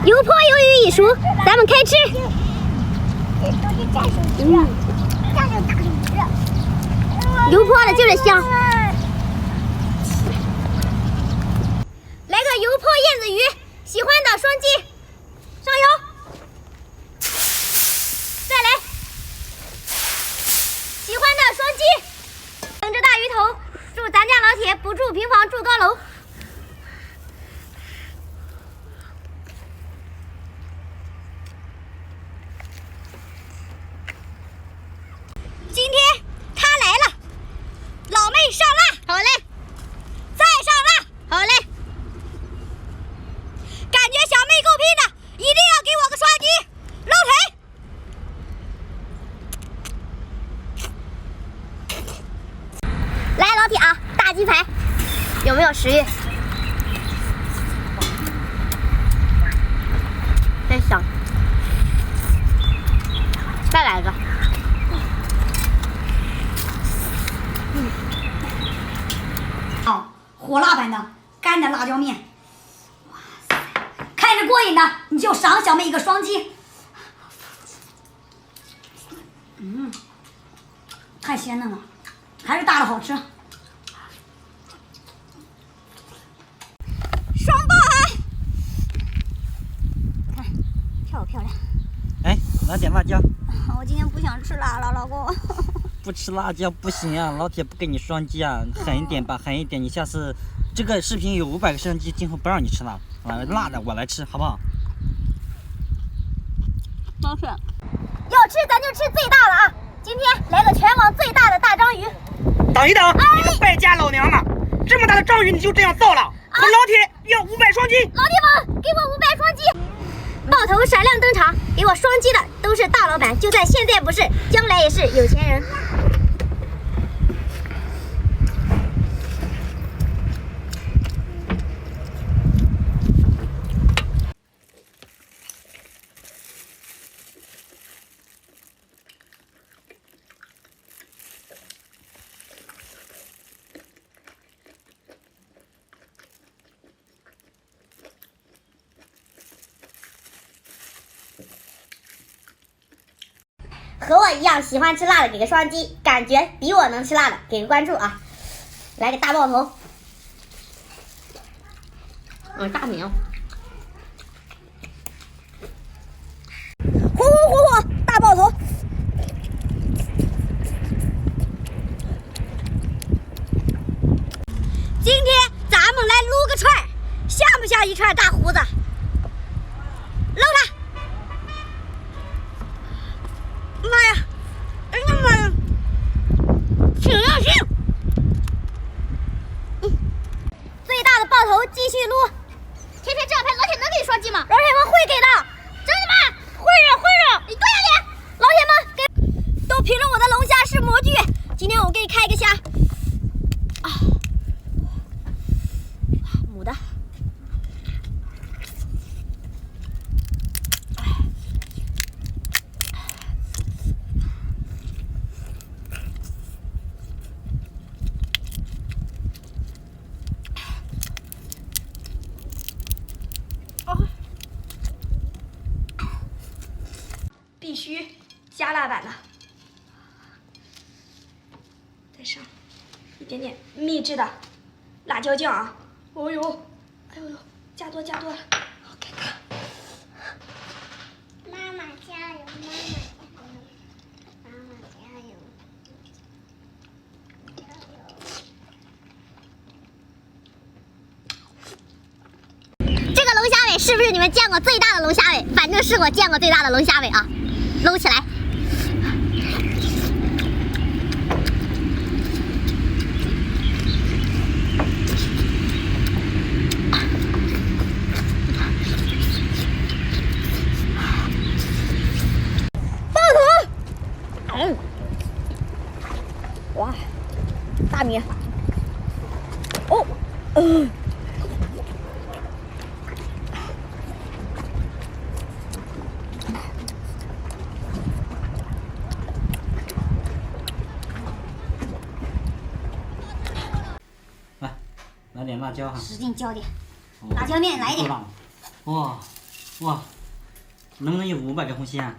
油泼鱿鱼一熟，咱们开吃。油泼的就是香。来个油泼燕子鱼，喜欢的双击，上油。再来，喜欢的双击。等着大鱼头，祝咱家老铁不住平房住高楼。今天他来了，老妹上辣，好嘞，再上辣，好嘞。感觉小妹够拼的，一定要给我个双击，搂腿。来，老铁啊，大鸡排，有没有食欲？真香，再来一个。火辣版的干的辣椒面，哇塞，看着过瘾的你就赏小妹一个双击。太鲜嫩了，还是大的好吃。双爆啊！看，漂不漂亮？哎，拿点辣椒。我今天不想吃辣了，老公。不吃辣椒不行啊，老铁不给你双击啊，狠一点吧，狠一点。你下次这个视频有500个双击，今后不让你吃辣，辣的我来吃，好不好？好吃。要吃咱就吃最大的啊！今天来个全网最大的大章鱼。等一等，你们败家老娘们，这么大的章鱼你就这样造了？我老铁要500双击！老铁们，给我500双击！爆头闪亮登场，给我双击的都是大老板，就算现在不是，将来也是有钱人。和我一样喜欢吃辣的给个双击，感觉比我能吃辣的给个关注啊！来个大爆头，大名，嚯，大爆头！今天咱们来撸个串儿，像不像一串大胡子？搂它！妈呀！哎呀妈呀！挺硬性。最大的爆头继续撸。天天这样拍，老铁能给你双击吗？老铁们会给的。真的吗？会着。你蹲下点。老铁们给都评论我的龙虾是模具。今天我给你开一个虾。母的。必须加辣版的，再上一点点秘制的辣椒酱啊！哦呦，哎呦呦，加多了，好看看。妈妈加油，妈妈加油，加油！这个龙虾尾是不是你们见过最大的龙虾尾？反正是我见过最大的龙虾尾啊！搂起来。爆头！哇，大米！哦，来点辣椒哈，使劲浇点，辣椒面来一点。哇，哇，能不能有500个红心啊？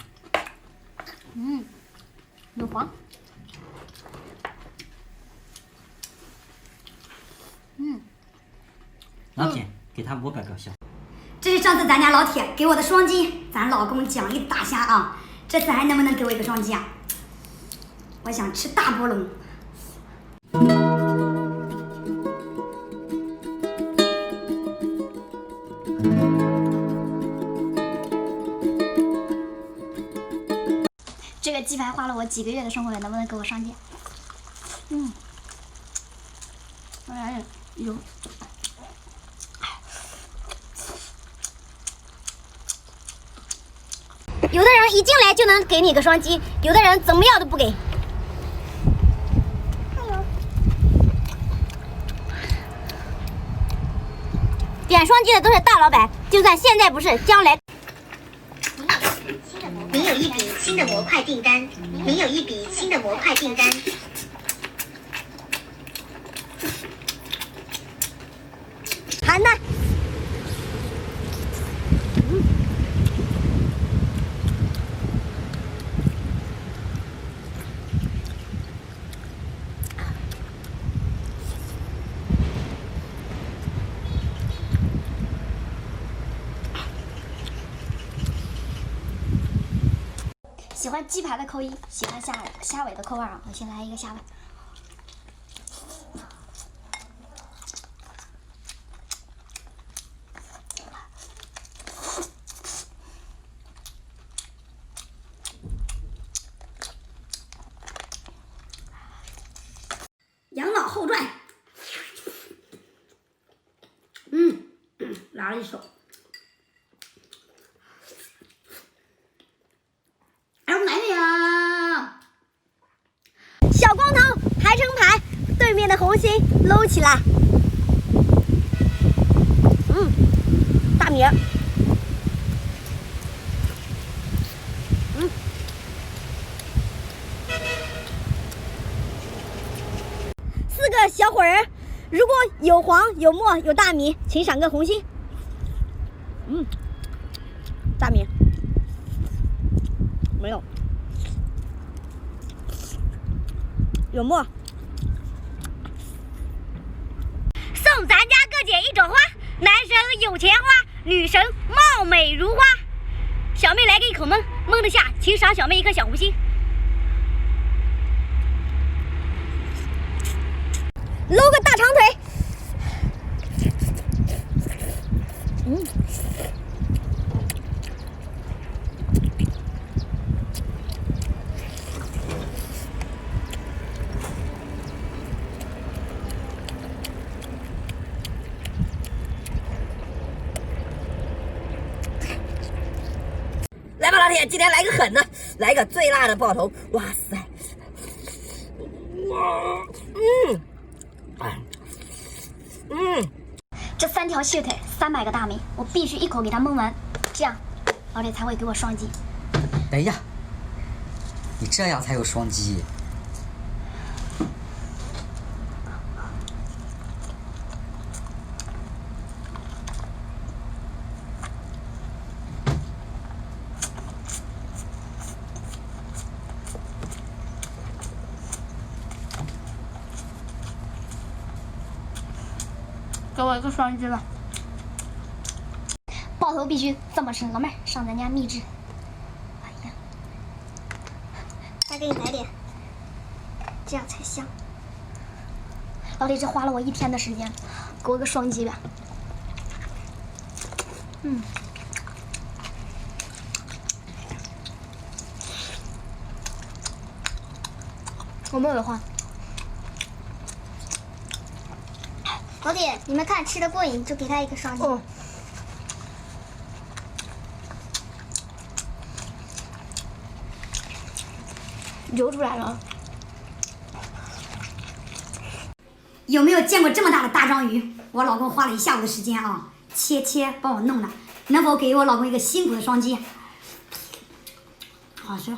有黄。老铁，给他500个小。这是上次咱家老铁给我的双击，咱老公奖励大虾啊！这次还能不能给我一个双击啊？我想吃大波龙。这个鸡排花了我几个月的生活费，能不能给我双击？哎，有。有的人一进来就能给你个双击，有的人怎么样都不给。点双击的都是大老板，就算现在不是，将来。您有一笔新的模块订单，您有一笔新的模块订单。谈呢？喜欢鸡排的扣1，喜欢虾尾的扣2。我先来一个虾尾。养老后传。拉了一手。哎，我买的呀！小光头排成排，对面的红心搂起来。大米。4个小伙人，如果有黄有墨有大米，请赏个红心。大米没有，有墨。送咱家各姐一朵花，男神有钱花，女神貌美如花。小妹来个一口闷，闷得下，请赏小妹一颗小红心。搂个大长腿。来吧，老铁，今天来个狠的，来个最辣的爆头！哇塞，这3条蟹腿，300个大米，我必须一口给它焖完，这样老铁才会给我双击。哎呀，你这样才有双击。给我一个双击吧。爆头必须这么吃，老妹儿上咱家秘制。哎呀，再给你来点，这样才香。老弟，这花了我1天的时间，给我个双击吧。我没有换。老弟，你们看吃的过瘾，就给他一个双击。流出来了。有没有见过这么大的大章鱼？我老公花了1下午的时间啊，切帮我弄的，能否给我老公一个辛苦的双击？好吃。